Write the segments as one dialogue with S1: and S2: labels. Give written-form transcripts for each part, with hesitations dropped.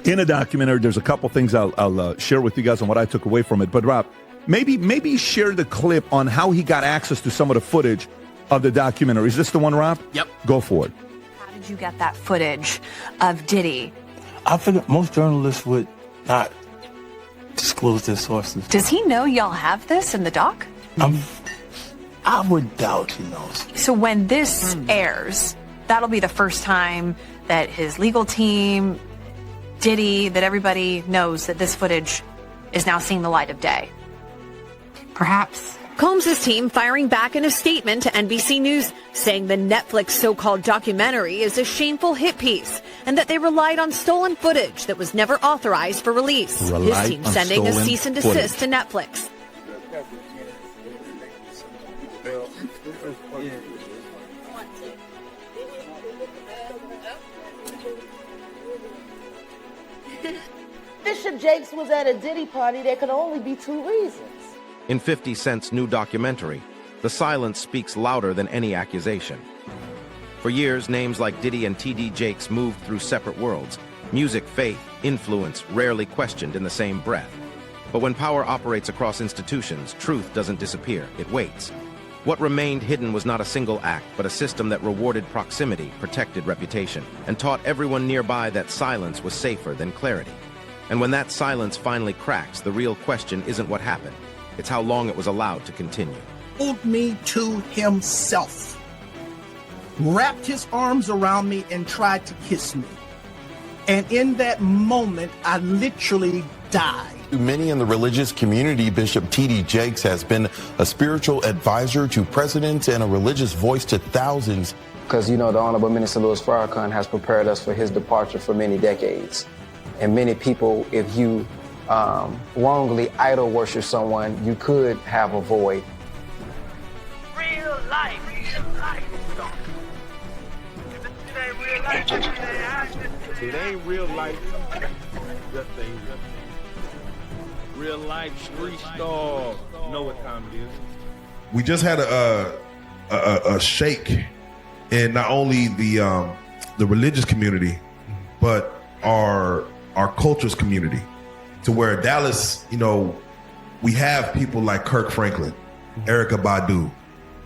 S1: In a documentary, there's a couple things I'll share with you guys on what I took away from it. But Rob, maybe share the clip on how he got access to some of the footage of the documentary. Is this the one, Rob?
S2: Yep.
S1: Go for it.
S3: How did you get that footage of Diddy?
S4: I figured most journalists would not disclose their sources.
S3: Does he know y'all have this in the doc?
S4: I would doubt he knows.
S3: So when this airs, that'll be the first time that his legal team, Diddy, that everybody knows that this footage is now seeing the light of day.
S5: Perhaps.
S3: Combs' team firing back in a statement to NBC News, saying the Netflix so-called documentary is a shameful hit piece and that they relied on stolen footage that was never authorized for release. His team sending a cease and desist to Netflix.
S6: Bishop Jakes was at a Diddy party. There could only be two reasons.
S7: In 50 Cent's new documentary, the silence speaks louder than any accusation. For years, names like Diddy and TD Jakes moved through separate worlds. Music, faith, influence, rarely questioned in the same breath. But when power operates across institutions, truth doesn't disappear, it waits. What remained hidden was not a single act, but a system that rewarded proximity, protected reputation, and taught everyone nearby that silence was safer than clarity. And when that silence finally cracks, the real question isn't what happened. It's how long it was allowed to continue.
S2: Pulled me to himself, wrapped his arms around me and tried to kiss me. And in that moment, I literally died.
S8: To many in the religious community, Bishop TD Jakes has been a spiritual advisor to presidents and a religious voice to thousands.
S9: Because, the Honorable Minister Louis Farrakhan has prepared us for his departure for many decades. And many people, if you wrongly idol worship someone, you could have a void.
S10: Real life. It ain't real life. Just ain't real life street star. You know what time it is.
S11: We just had a shake in not only the religious community, but our culture's community, to where Dallas, we have people like Kirk Franklin, Erykah Badu,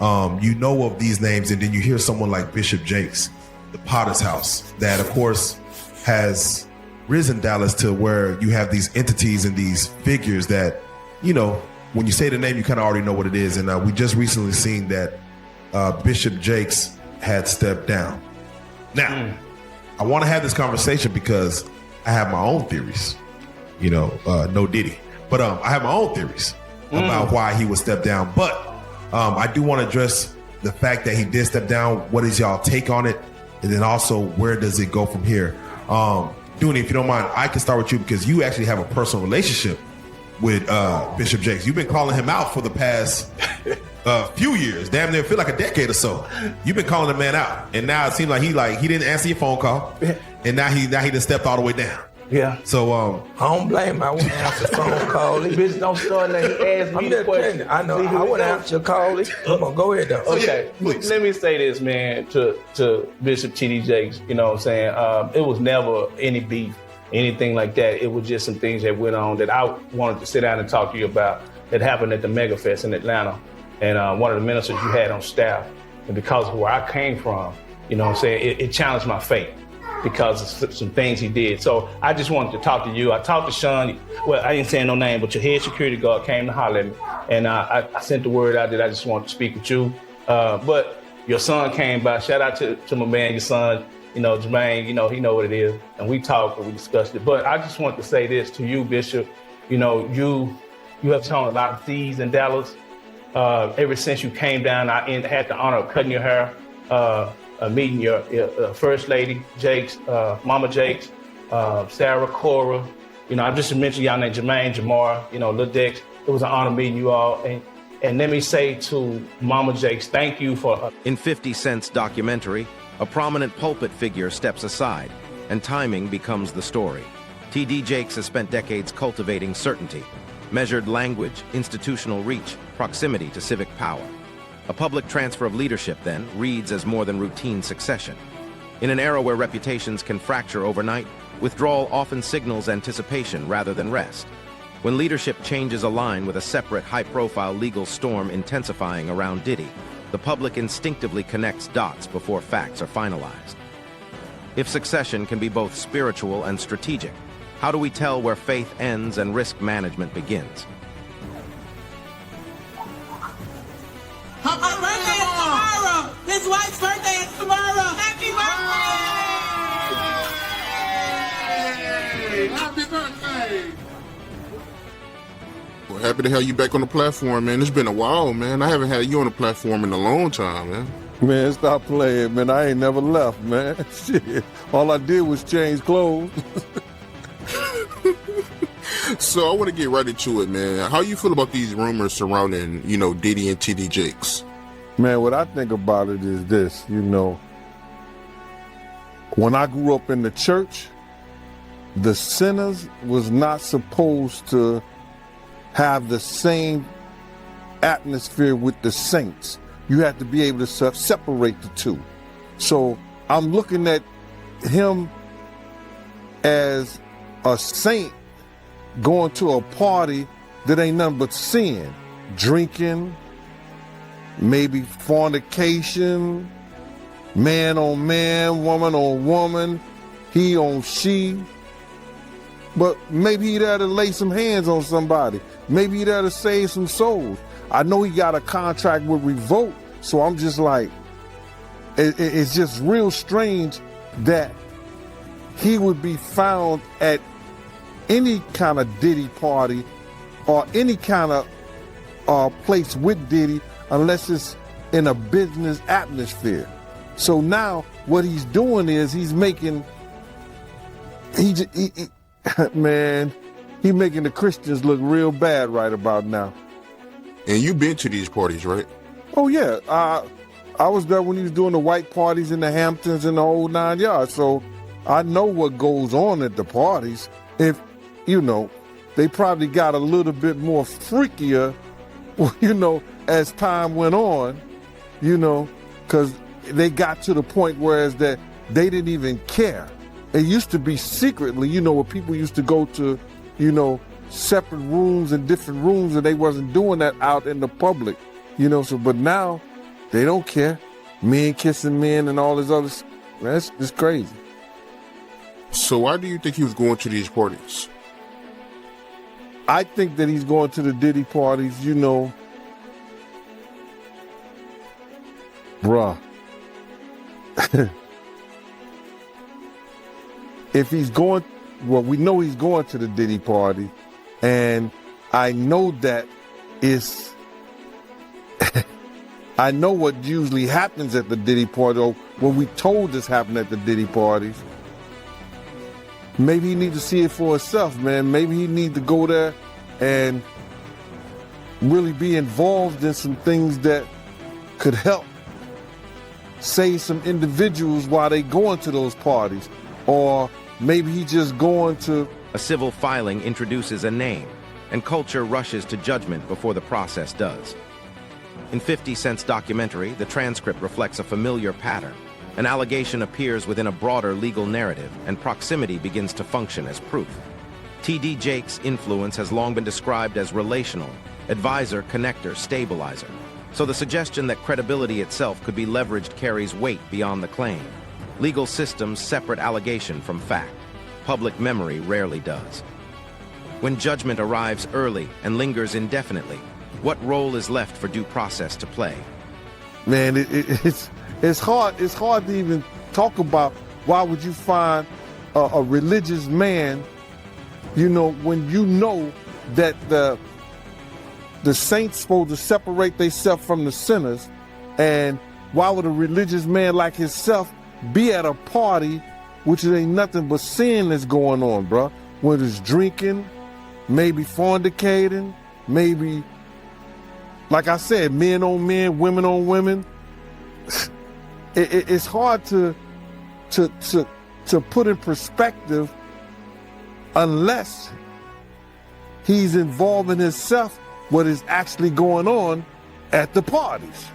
S11: of these names, and then you hear someone like Bishop Jakes, the Potter's House, that of course has risen Dallas to where you have these entities and these figures that, when you say the name, you kind of already know what it is. And we just recently seen that Bishop Jakes had stepped down. Now, I want to have this conversation because I have my own theories, no Diddy, but I have my own theories about why he would step down. But I do want to address the fact that he did step down. What is y'all take on it? And then also, where does it go from here? Dooney, if you don't mind, I can start with you because you actually have a personal relationship with Bishop Jakes. You've been calling him out for the past few years, damn near feel like a decade or so. You've been calling the man out, and now it seems like he didn't answer your phone call, and now he just stepped all the way down.
S4: Yeah.
S11: So
S4: I don't blame him. I wouldn't answer phone call.
S2: Bitch, don't start now. He asked me the question.
S4: I know. I wouldn't answer your call. Come on, go ahead though.
S12: Okay. Let me say this, man, to Bishop TD Jakes. You know what I'm saying? It was never any beef, anything like that. It was just some things that went on that I wanted to sit down and talk to you about that happened at the Mega Fest in Atlanta. And one of the ministers you had on staff, and because of where I came from, you know what I'm saying, it challenged my faith because of some things he did. So I just wanted to talk to you. I talked to Sean. Well, I didn't say no name, but your head security guard came to holler at me. And I sent the word out that I just wanted to speak with you. But your son came by. Shout out to my man, your son, Jermaine, he know what it is. And we talked and we discussed it. But I just want to say this to you, Bishop. You have shown a lot of thieves in Dallas. Ever since you came down, I had the honor of cutting your hair, meeting your First Lady, Jakes, Mama Jakes, Sarah, Cora. I just mentioned y'all named Jermaine, Jamar, Lil Dex. It was an honor meeting you all. And let me say to Mama Jakes, thank you for...
S7: In 50 Cent's documentary, a prominent pulpit figure steps aside, and timing becomes the story. TD Jakes has spent decades cultivating certainty, measured language, institutional reach, proximity to civic power. A public transfer of leadership, then, reads as more than routine succession. In an era where reputations can fracture overnight, withdrawal often signals anticipation rather than rest. When leadership changes align with a separate high-profile legal storm intensifying around Diddy, the public instinctively connects dots before facts are finalized. If succession can be both spiritual and strategic, how do we tell where faith ends and risk management begins?
S13: Her birthday is tomorrow. His wife's birthday is tomorrow. Happy birthday!
S14: Happy birthday! Well, happy to have you back on the platform, man. It's been a while, man. I haven't had you on the platform in a long time, man.
S15: Man, stop playing, man. I ain't never left, man. Shit. All I did was change clothes.
S14: So I want to get right into it, man. How you feel about these rumors surrounding, Diddy and TD Jakes?
S15: Man, what I think about it is this, when I grew up in the church, the sinners was not supposed to have the same atmosphere with the saints. You have to be able to separate the two. So I'm looking at him as a saint going to a party that ain't nothing but sin, drinking, maybe fornication, man on man, woman on woman, he on she. But maybe he'd have to lay some hands on somebody. Maybe he'd have to save some souls. I know he got a contract with Revolt, so I'm just like, it's just real strange that he would be found at any kind of Diddy party or any kind of place with Diddy unless it's in a business atmosphere. So now what he's doing is he's making, man, he making the Christians look real bad right about now.
S14: And you've been to these parties, right?
S15: Oh, yeah. I was there when he was doing the white parties in the Hamptons and the whole 9 yards. So I know what goes on at the parties. If, they probably got a little bit more freakier, as time went on, because they got to the point whereas that they didn't even care. It used to be secretly, where people used to go to, separate rooms and different rooms, and they wasn't doing that out in the public, but now they don't care. Men kissing men and all this other, that's just crazy.
S14: So why do you think he was going to these parties?
S15: I think that he's going to the Diddy parties, bruh. If he's going, well, we know he's going to the Diddy party, and I know that it's, I know what usually happens at the Diddy party, or what we told us happened at the Diddy parties. Maybe he need to see it for himself, man. Maybe he need to go there and really be involved in some things that could help save some individuals while they going to those parties. Or maybe he just going to...
S7: A civil filing introduces a name, and culture rushes to judgment before the process does. In 50 Cent's documentary, the transcript reflects a familiar pattern. An allegation appears within a broader legal narrative, and proximity begins to function as proof. TD Jakes' influence has long been described as relational, advisor, connector, stabilizer. So the suggestion that credibility itself could be leveraged carries weight beyond the claim. Legal systems separate allegation from fact. Public memory rarely does. When judgment arrives early and lingers indefinitely, what role is left for due process to play?
S15: Man, it's hard to even talk about why would you find a religious man, when you know that the saints supposed to separate themselves from the sinners, and why would a religious man like himself be at a party which ain't nothing but sin that's going on, bro? Whether it's drinking, maybe fornicating, maybe, like I said, men on men, women on women. It's hard to put in perspective unless he's involving himself what is actually going on at the parties.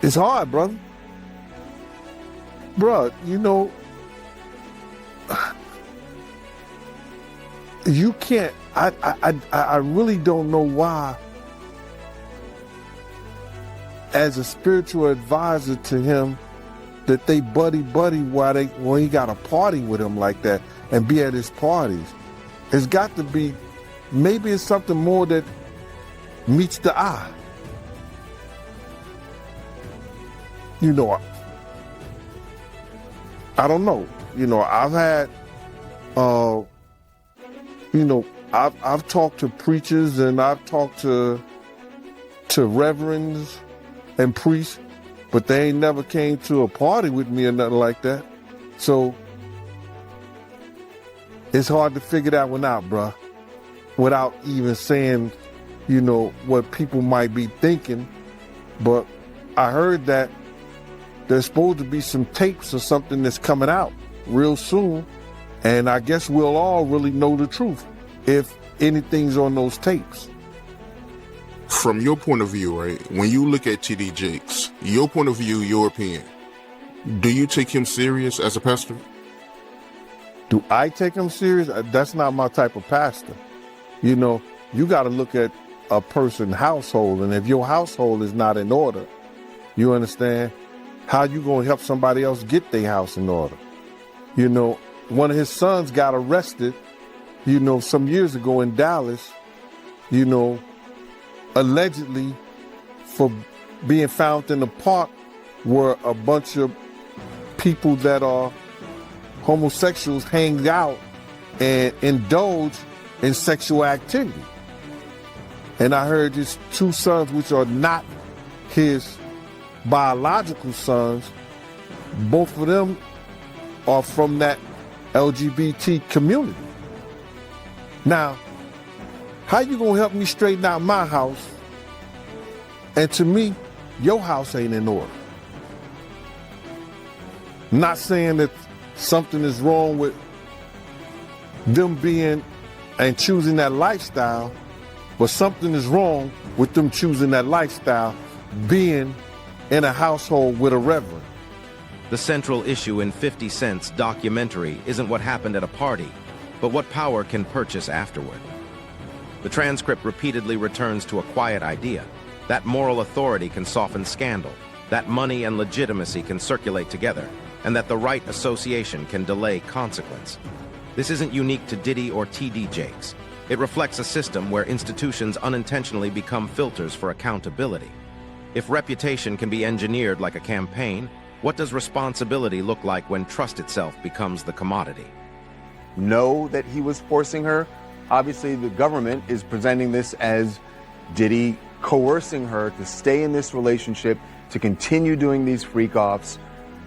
S15: It's hard, brother. Bruh, you know, you can't, I really don't know why, as a spiritual advisor to him, that they buddy when he got a party with him like that and be at his parties. It's got to be, maybe it's something more that meets the eye. You know, I don't know. You know, I've had, you know, I've talked to preachers and I've talked to reverends and priests, but they ain't never came to a party with me or nothing like that. So it's hard to figure that one out, bruh, without even saying, you know, what people might be thinking. But I heard that there's supposed to be some tapes or something that's coming out real soon. And I guess we'll all really know the truth if anything's on those tapes.
S14: From your point of view, right, when you look at TD Jakes, your point of view, your opinion, do you take him serious as a pastor?
S15: Do I take him serious? That's not my type of pastor. You know, you got to look at a person's household, and if your household is not in order, you understand, how you going to help somebody else get their house in order? You know, one of his sons got arrested, you know, some years ago in Dallas, you know, allegedly for being found in a park where a bunch of people that are homosexuals hang out and indulge in sexual activity. And I heard his two sons, which are not his biological sons, both of them are from that LGBT community. Now, how you gonna help me straighten out my house? And to me, your house ain't in order. Not saying that something is wrong with them being and choosing that lifestyle, but something is wrong with them choosing that lifestyle, being in a household with a reverend.
S7: The central issue in 50 Cent's documentary isn't what happened at a party, but what power can purchase afterward. The transcript repeatedly returns to a quiet idea, that moral authority can soften scandal, that money and legitimacy can circulate together, and that the right association can delay consequence. This isn't unique to Diddy or TD Jakes. It reflects a system where institutions unintentionally become filters for accountability. If reputation can be engineered like a campaign, what does responsibility look like when trust itself becomes the commodity?
S16: Know that he was forcing her. Obviously, the government is presenting this as Diddy coercing her to stay in this relationship, to continue doing these freak-offs,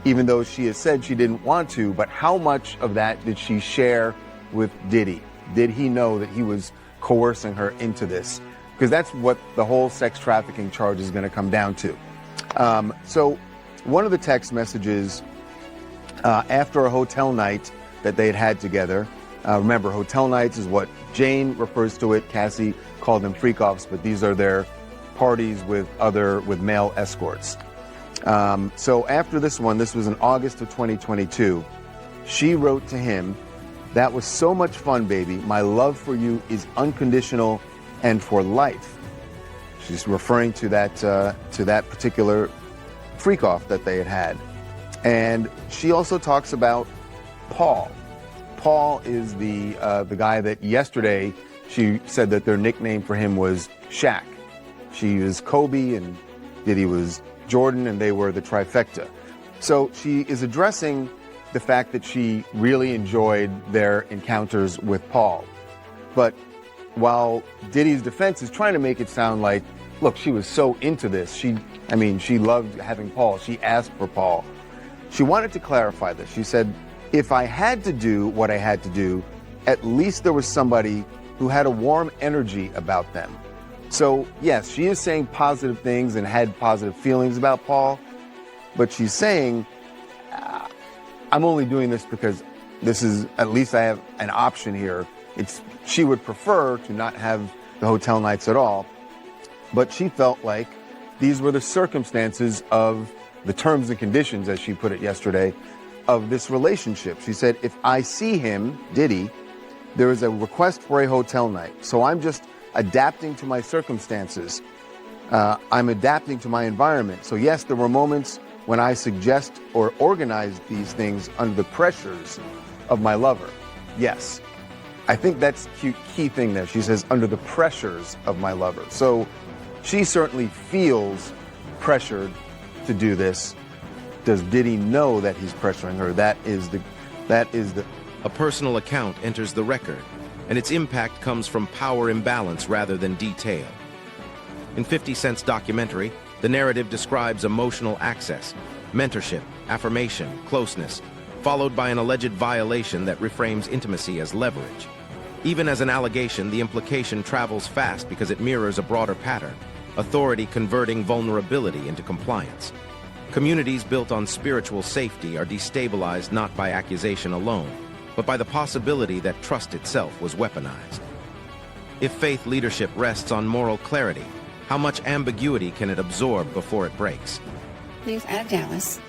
S16: even though she has said she didn't want to. But how much of that did she share with Diddy? Did he know that he was coercing her into this? Because that's what the whole sex trafficking charge is going to come down to. So one of the text messages after a hotel night that they had together, remember, hotel nights is what Jane refers to it. Cassie called them freak-offs, but these are their parties with male escorts. So after this one, this was in August of 2022, she wrote to him, "That was so much fun, baby. My love for you is unconditional and for life." She's referring to that particular freak-off that they had had. And she also talks about Paul. Paul is the guy that yesterday she said that their nickname for him was Shaq. She was Kobe and Diddy was Jordan, and they were the trifecta. So she is addressing the fact that she really enjoyed their encounters with Paul. But while Diddy's defense is trying to make it sound like, look, she was so into this. She loved having Paul. She asked for Paul. She wanted to clarify this. She said, if I had to do what I had to do, at least there was somebody who had a warm energy about them. So yes, she is saying positive things and had positive feelings about Paul, but she's saying, I'm only doing this because this is, at least I have an option here. She would prefer to not have the hotel nights at all, but she felt like these were the circumstances of the terms and conditions, as she put it yesterday, of this relationship. She said, if I see him, Diddy, there is a request for a hotel night. So I'm just adapting to my circumstances. I'm adapting to my environment. So yes, there were moments when I suggest or organize these things under the pressures of my lover. Yes. I think that's the key thing there. She says, under the pressures of my lover. So she certainly feels pressured to do this. Does Diddy know that he's pressuring her? That is the.
S7: A personal account enters the record, and its impact comes from power imbalance rather than detail. In 50 Cent's documentary, the narrative describes emotional access, mentorship, affirmation, closeness, followed by an alleged violation that reframes intimacy as leverage. Even as an allegation, the implication travels fast because it mirrors a broader pattern, authority converting vulnerability into compliance. Communities built on spiritual safety are destabilized not by accusation alone, but by the possibility that trust itself was weaponized. If faith leadership rests on moral clarity, how much ambiguity can it absorb before it breaks?
S5: News out of Dallas.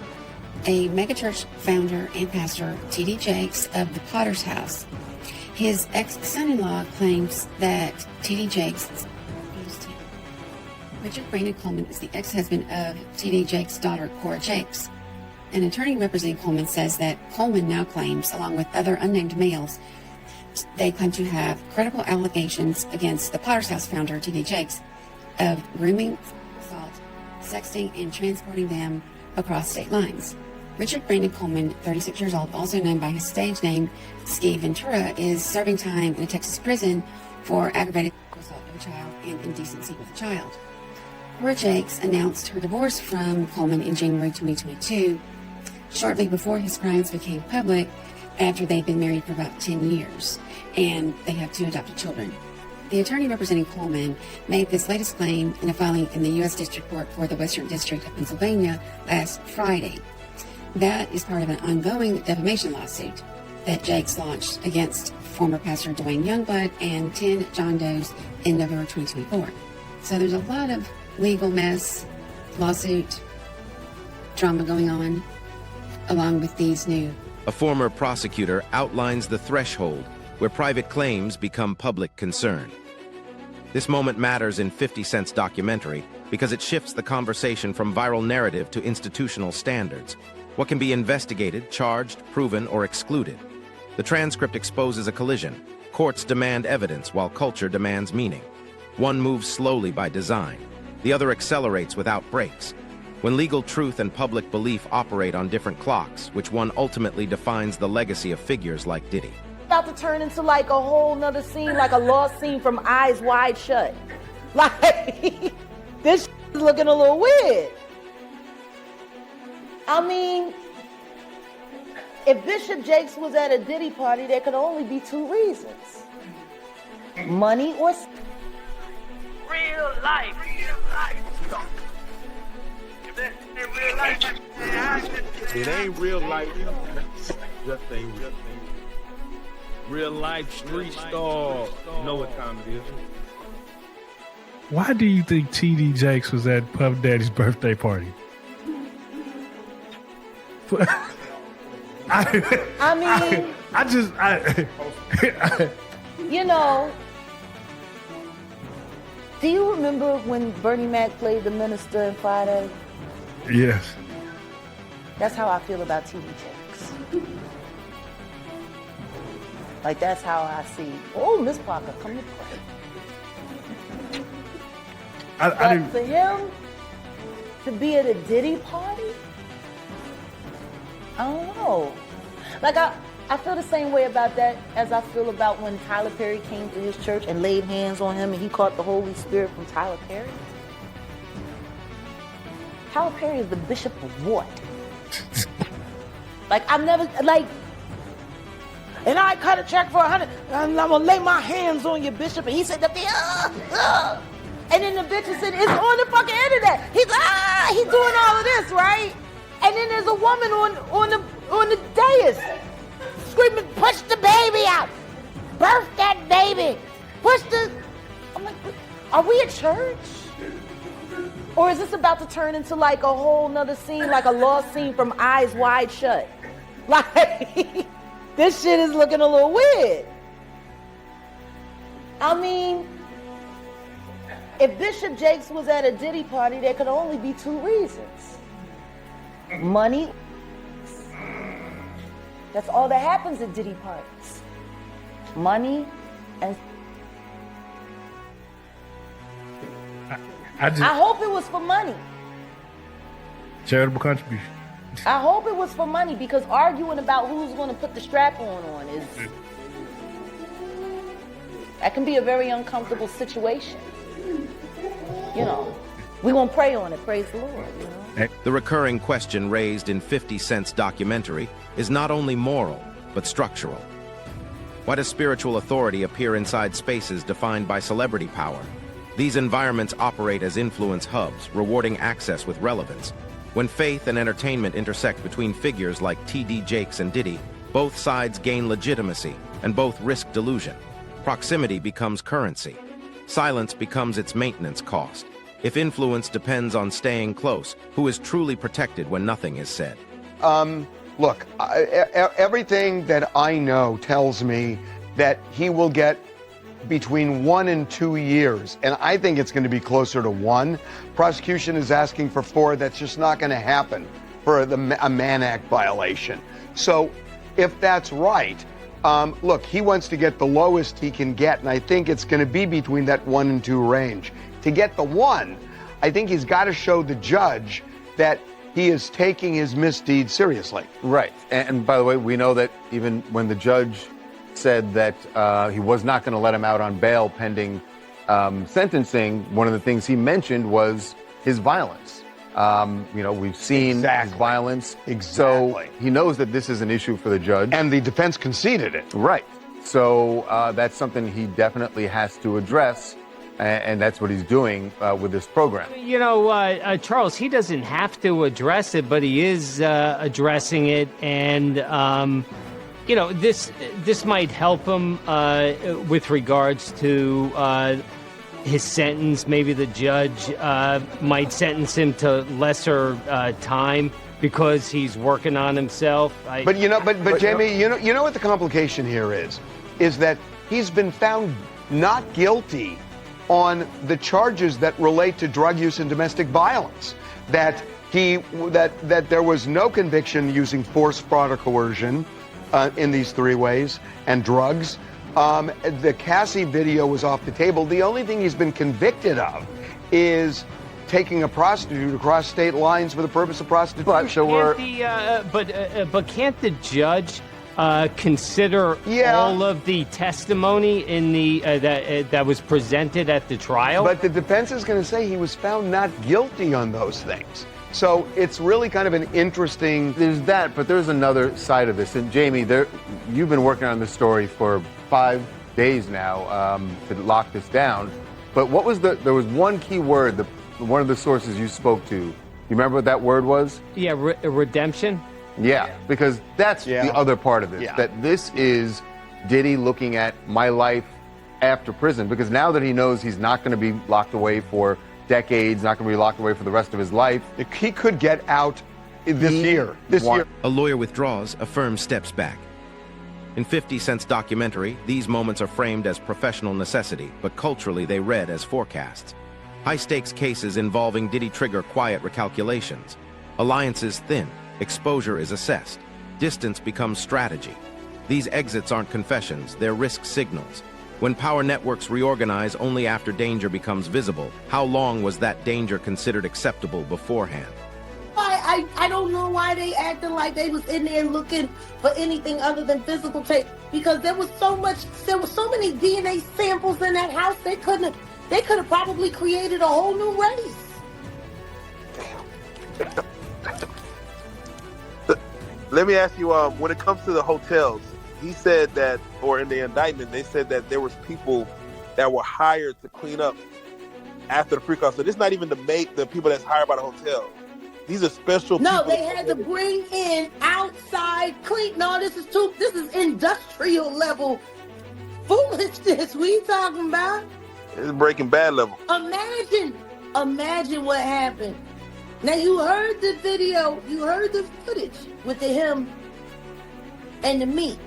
S5: A megachurch founder and pastor, TD Jakes of the Potter's House. His ex-son-in-law claims that TD Jakes abused him. Richard Brandon Coleman is the ex-husband of TD Jakes' daughter, Cora Jakes. An attorney representing Coleman says that Coleman now claims, along with other unnamed males, they claim to have credible allegations against the Potter's House founder, TD Jakes, of grooming, assault, sexting, and transporting them across state lines. Richard Brandon Coleman, 36 years old, also known by his stage name, Ski Ventura, is serving time in a Texas prison for aggravated assault of a child and indecency with a child. Cora Jakes announced her divorce from Coleman in January 2022, shortly before his crimes became public, after they'd been married for about 10 years, and they have 2 adopted children. The attorney representing Coleman made this latest claim in a filing in the U.S. District Court for the Western District of Pennsylvania last Friday. That is part of an ongoing defamation lawsuit that Jakes launched against former pastor Dwayne Youngblood and 10 John Does in November 2024. So there's a lot of legal mess, lawsuit, drama going on, along with these new.
S7: A former prosecutor outlines the threshold where private claims become public concern. This moment matters in 50 Cent's documentary because it shifts the conversation from viral narrative to institutional standards. What can be investigated, charged, proven, or excluded? The transcript exposes a collision. Courts demand evidence while culture demands meaning. One moves slowly by design. The other accelerates without brakes. When legal truth and public belief operate on different clocks, which one ultimately defines the legacy of figures like Diddy?
S6: About to turn into like a whole nother scene, like a lost scene from Eyes Wide Shut. Like, this is looking a little weird. I mean, if Bishop Jakes was at a Diddy party, there could only be 2 reasons. Money or
S13: Real life.
S10: It ain't real life. Just ain't real. Real life street star. You know what time it is.
S17: Why do you think TD Jakes was at Puff Daddy's birthday party?
S6: You know, do you remember when Bernie Mac played the minister in Friday?
S17: Yes.
S6: That's how I feel about TD Jakes. Like, that's how I see. Oh, Miss Parker, come to pray. But for him to be at a Diddy party, I don't know. Like, I feel the same way about that as I feel about when Tyler Perry came to his church and laid hands on him and he caught the Holy Spirit from Tyler Perry. Tyler Perry is the bishop of what? Like, I've never, like, and I cut a check for 100, and I'm gonna lay my hands on your bishop, and he said, and then the bishop said, it's on the fucking internet. He's doing all of this, right? And then there's a woman on the dais screaming, push the baby out, birth that baby, push the. I'm like, are we at church? Or is this about to turn into like a whole nother scene, like a lost scene from Eyes Wide Shut? Like, this shit is looking a little weird. I mean, if Bishop Jakes was at a Diddy party, there could only be two reasons. Money. That's all that happens at Diddy parties. Money and... I hope it was for money.
S17: Charitable contribution.
S6: I hope it was for money, because arguing about who's going to put the strap on is... That can be a very uncomfortable situation. You know, we're going to pray on it, praise the Lord. You know?
S7: The recurring question raised in 50 Cent's documentary is not only moral, but structural. Why does spiritual authority appear inside spaces defined by celebrity power? These environments operate as influence hubs, rewarding access with relevance. When faith and entertainment intersect between figures like TD Jakes and Diddy, both sides gain legitimacy and both risk delusion. Proximity becomes currency. Silence becomes its maintenance cost. If influence depends on staying close, who is truly protected when nothing is said?
S16: Look, everything that I know tells me that he will get between 1 and 2 years, and I think it's going to be closer to 1. Prosecution is asking for 4. That's just not going to happen for a Mann Act violation. So if that's right, look, he wants to get the lowest he can get, and I think it's going to be between that 1 and 2 range. To get the 1, I think he's got to show the judge that he is taking his misdeed seriously. Right. And by the way, we know that even when the judge said that he was not going to let him out on bail pending sentencing, one of the things he mentioned was his violence. You know, we've seen his violence. So he knows that this is an issue for the judge.
S2: And the defense conceded it.
S16: Right. So that's something he definitely has to address. And that's what he's doing with this program.
S18: You know, Charles, he doesn't have to address it, but he is addressing it. And, you know, this might help him with regards to his sentence. Maybe the judge might sentence him to lesser time because he's working on himself.
S2: But Jamie, you know what the complication here is that he's been found not guilty on the charges that relate to drug use and domestic violence. That there was no conviction using force, fraud, or coercion in these 3 ways, and drugs. The Cassie video was off the table. The only thing he's been convicted of is taking a prostitute across state lines for the purpose of prostitution.
S18: But can't the judge consider all of the testimony in the that was presented at the trial?
S2: But the defense is going to say he was found not guilty on those things. So it's really kind of an interesting...
S16: There's that, but there's another side of this. And Jamie, you've been working on this story for 5 days now to lock this down. But what was there was one key word, one of the sources you spoke to. You remember what that word was?
S18: Yeah, redemption.
S16: Yeah, because that's the other part of this, that this is Diddy looking at my life after prison, because now that he knows he's not going to be locked away for decades, not going to be locked away for the rest of his life,
S2: he could get out this year.
S7: A lawyer withdraws, a firm steps back. In 50 Cent's documentary, these moments are framed as professional necessity, but culturally they read as forecasts. High-stakes cases involving Diddy trigger quiet recalculations. Alliances thin. Exposure is assessed. Distance becomes strategy. These exits aren't confessions, they're risk signals. When power networks reorganize only after danger becomes visible, how long was that danger considered acceptable beforehand?
S6: I don't know why they acting like they was in there looking for anything other than physical tape, because there was so many DNA samples in that house, they could have probably created a whole new race.
S10: Let me ask you, when it comes to the hotels, he said that, or in the indictment, they said that there was people that were hired to clean up after the pre-call. So this is not even the people that's hired by the hotel. These are special people.
S6: No, they had to bring in outside clean. No, this is industrial level foolishness. What are you talking about?
S10: It's Breaking Bad level.
S6: Imagine what happened. Now, you heard the video, you heard the footage with him and the meek.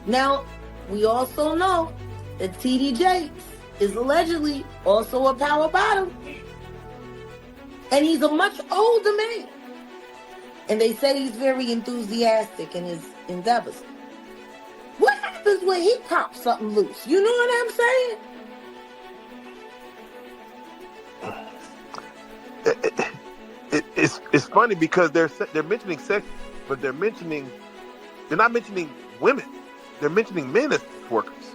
S6: Now, we also know that TD Jakes is allegedly also a power bottom. And he's a much older man. And they say he's very enthusiastic in his endeavors. What happens when he pops something loose? You know what I'm saying?
S10: It's funny because they're mentioning sex, but they're not mentioning women. They're mentioning men as workers.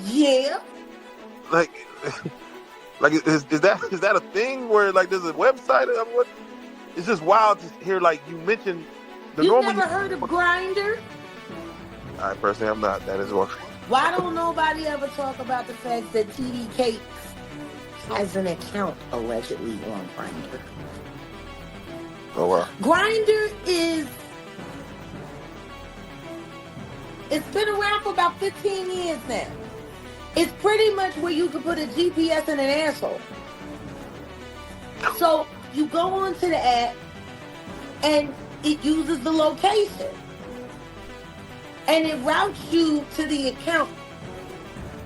S6: Yeah.
S10: Like is that a thing where like there's a website? I mean, what? It's just wild to hear like you mentioned the
S6: You
S10: normal.
S6: never heard of Grindr?
S10: I personally have not. That is one.
S6: Why don't nobody ever talk about the fact that TD Jakes has an account allegedly on Grindr?
S10: Oh wow.
S6: Grindr it's been around for about 15 years now. It's pretty much where you can put a GPS in an asshole. So you go onto the app and it uses the location. And it routes you to the account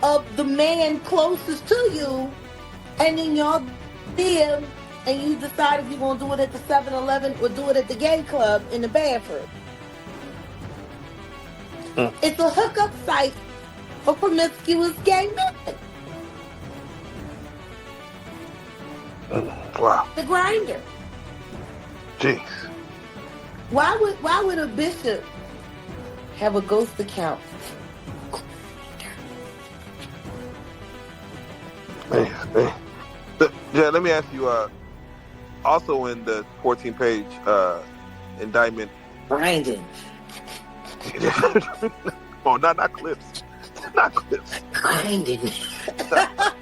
S6: of the man closest to you. And then y'all there and you decide if you're going to do it at the 7-Eleven or do it at the gay club in the bathroom. It's a hookup site for promiscuous gay men.
S10: Wow.
S6: The Grindr.
S10: Jeez.
S6: Why would a bishop have a ghost account?
S10: Man. Yeah, let me ask you, also in the 14-page indictment.
S6: Brandon.
S10: Oh, not clips. Not clips.
S6: Brandon.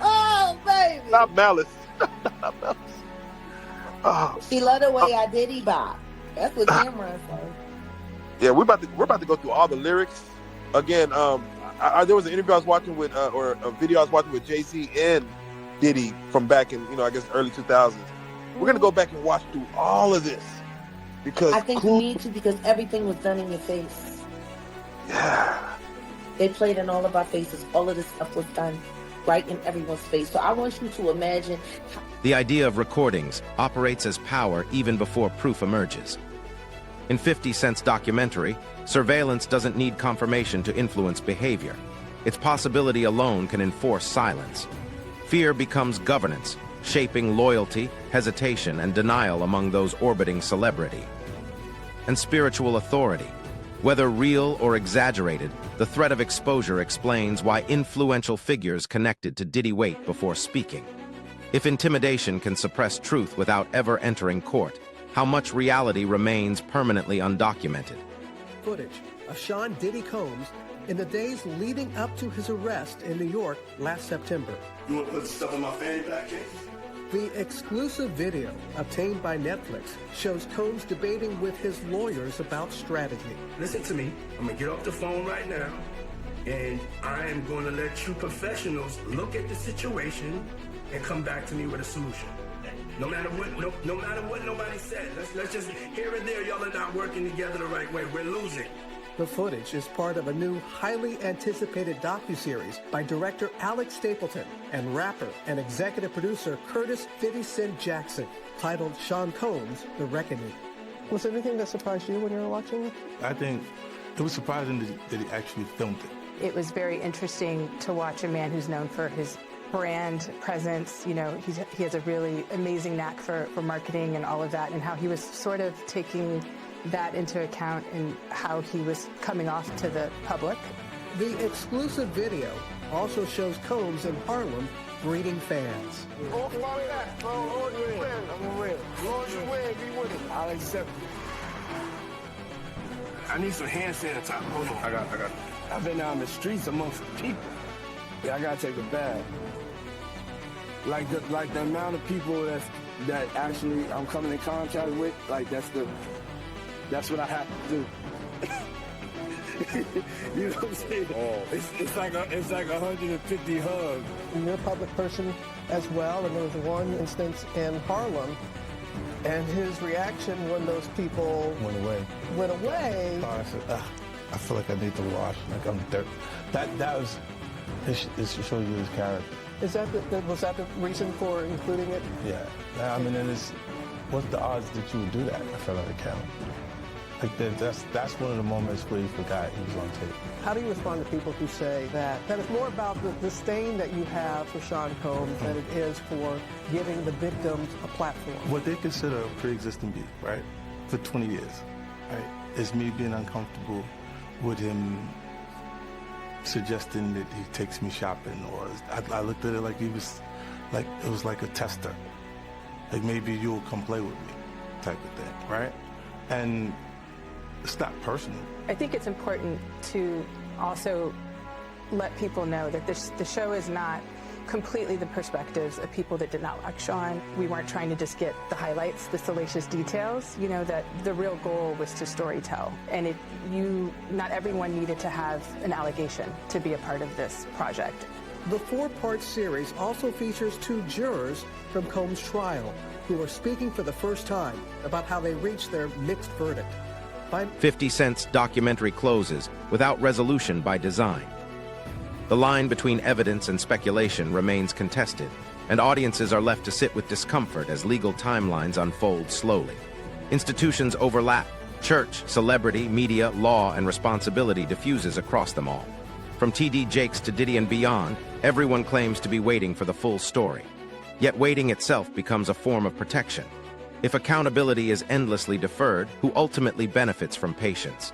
S6: Oh, baby.
S10: Not malice. Not malice. Oh.
S6: She loved the way I did bop. That's what Cameron said.
S10: Yeah, we're about to go through all the lyrics again. There was an interview I was watching with, or a video I was watching with Jay-Z and Diddy from back in, I guess early 2000s. We're gonna go back and watch through all of this because
S6: I think you need to, because everything was done in your face.
S10: Yeah.
S6: They played in all of our faces. All of this stuff was done right in everyone's face. So I want you to imagine.
S7: The idea of recordings operates as power even before proof emerges. In 50 Cent's documentary, surveillance doesn't need confirmation to influence behavior. Its possibility alone can enforce silence. Fear becomes governance, shaping loyalty, hesitation, and denial among those orbiting celebrity. And spiritual authority. Whether real or exaggerated, the threat of exposure explains why influential figures connected to Diddy wait before speaking. If intimidation can suppress truth without ever entering court, how much reality remains permanently undocumented?
S19: Footage of Sean Diddy Combs in the days leading up to his arrest in New York last September.
S20: You want to put stuff in my fanny pack case?
S19: The exclusive video obtained by Netflix shows Combs debating with his lawyers about strategy.
S20: Listen to me. I'm going to get off the phone right now, and I am going to let you professionals look at the situation and come back to me with a solution. No matter what, no matter what nobody said. Let's just, here and there, y'all are not working together the right way. We're losing.
S19: The footage is part of a new, highly anticipated docuseries by director Alex Stapleton and rapper and executive producer Curtis 50 Cent Jackson, titled Sean Combs, The Reckoning. Was there anything that surprised you when you were watching it?
S4: I think it was surprising that he actually filmed it.
S21: It was very interesting to watch a man who's known for his brand presence. He has a really amazing knack for marketing and all of that, and how he was sort of taking that into account in how he was coming off to the public.
S19: The exclusive video also shows Combs in Harlem greeting fans.
S20: Off my back, bro. Lord, you win. I'm gonna win. Lord, you win. Be with it. I'll accept it. I need some hand sanitizer. Hold on. I got it. I've been out in the streets amongst the people. Yeah, I gotta take a bath. Like the amount of people that actually I'm coming in contact with, like that's what I have to do. You know what I'm saying? It's like 150 hugs.
S19: You're a public person as well, and there was one instance in Harlem And his reaction when those people
S4: Went away.
S19: I
S4: said, I feel like I need to wash, like I'm dirt. That was, it shows you his character.
S19: was that the reason for including it?
S4: Yeah. I mean, and what's the odds that you would do that? I felt like a coward. Like that's one of the moments where you forgot he was on tape.
S19: How do you respond to people who say that it's more about the disdain that you have for Sean Combs than it is for giving the victims a platform?
S4: What they consider a pre-existing beef, right, for 20 years, right, is me being uncomfortable with him suggesting that he takes me shopping, or I looked at it like it was like a tester, like maybe you'll come play with me, type of thing, right? And it's not personal.
S21: I think it's important to also let people know that the show is not completely the perspectives of people that did not like Sean. We weren't trying to just get the highlights, the salacious details, that the real goal was to storytell. And not everyone needed to have an allegation to be a part of this project.
S19: The 4-part series also features 2 jurors from Combs' trial who are speaking for the first time about how they reached their mixed verdict.
S7: 50 Cent's documentary closes without resolution by design. The line between evidence and speculation remains contested, and audiences are left to sit with discomfort as legal timelines unfold slowly. Institutions overlap. Church, celebrity, media, law, and responsibility diffuses across them all. From TD Jakes to Diddy and beyond, everyone claims to be waiting for the full story. Yet waiting itself becomes a form of protection. If accountability is endlessly deferred, who ultimately benefits from patience?